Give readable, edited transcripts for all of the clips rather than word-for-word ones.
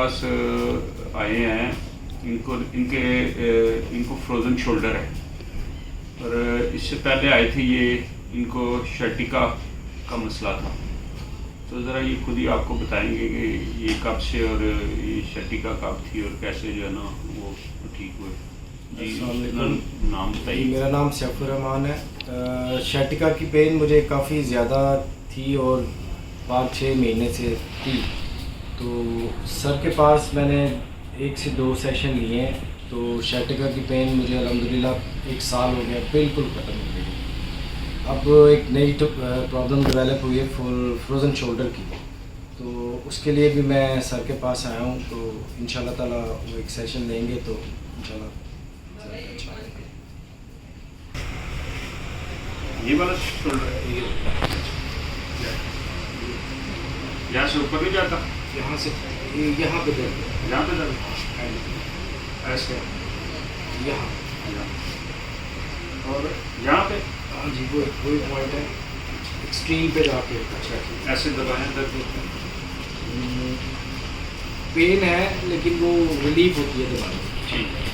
पास आए हैं, इनको फ्रोज़न शोल्डर है, और इससे पहले आए थे ये, इनको शर्टिका का मसला था। तो ज़रा ये खुद ही आपको बताएंगे कि ये कब से और ये शर्टिका कब थी और कैसे जो है ना वो ठीक हुए। जी नाम बताइए। मेरा नाम सैफुर रहमान है। शर्टिका की पेन मुझे काफ़ी ज़्यादा थी और 5-6 महीने से थी। तो सर के पास मैंने 1 से 2 सेशन लिए हैं, तो शर्टिका की पेन मुझे अल्हम्दुलिल्लाह 1 साल हो गया बिल्कुल ख़त्म हो गई। अब एक नई प्रॉब्लम डेवलप हुई है फ्रोज़न शोल्डर की, तो उसके लिए भी मैं सर के पास आया हूँ। तो इंशाल्लाह ताला वो एक सेशन लेंगे तो इंशाल्लाह अच्छा आएगा। ये वाला शोल्डर यहाँ से ऊपर नहीं जाता, यहाँ से यहाँ पे दर्द है, यहाँ पे दर्द ऐसे यहाँ और यहाँ पे। हाँ जी, वो वही पॉइंट है एक्सट्रीम पे जाके। अच्छा, ऐसे दबाएं दर्द होता है। पेन है लेकिन वो रिलीफ होती है दबाने से। ठीक है।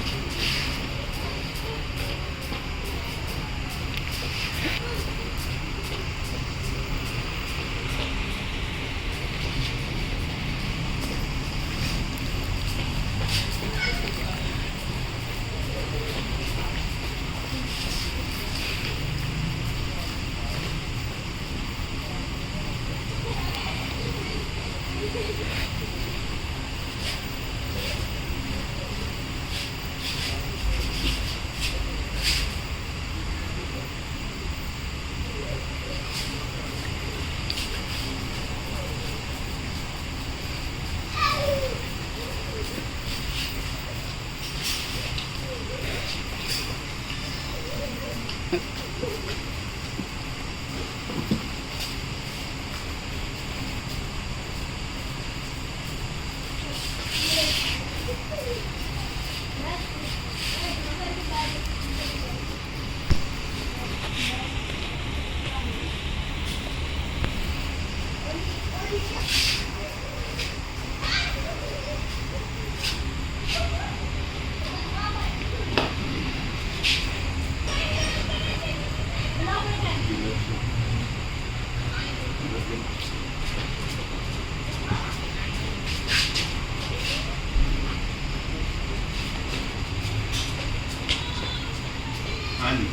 हाँ जी,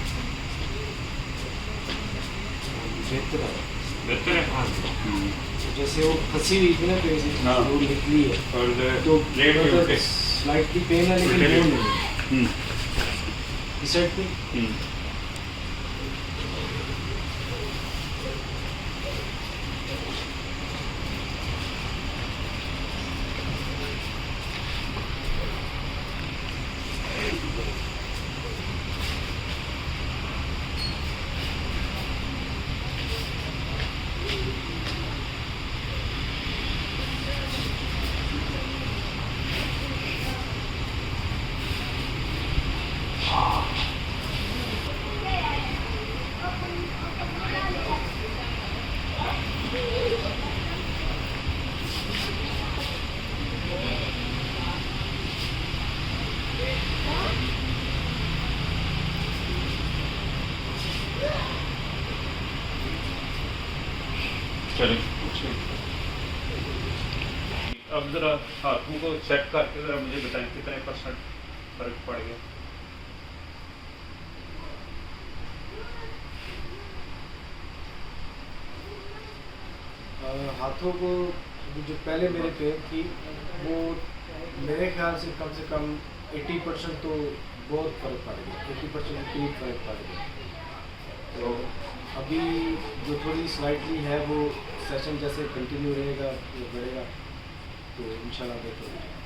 बेहतर है। हाँ तो जैसे वो फंसी हुई थी ना पेन से, हाँ। वो निकली है और तो प्लेट में उल्टे। स्लाइटली पेन है लेकिन वो नहीं है इस साइड पे। चलिए, अब ज़रा हाथों को चेक करके ज़रा मुझे बताएं कितने % फर्क पड़ गया। हाथों को जो पहले मेरे पेन थी वो मेरे ख्याल से कम 80% तो बहुत फ़र्क पड़ गया, 80% की फ़र्क पड़ गया। तो अभी जो थोड़ी स्लाइटली है वो सेशन जैसे कंटिन्यू रहेगा, वो बढ़ेगा तो इंशाल्लाह बेहतर हो जाएगा।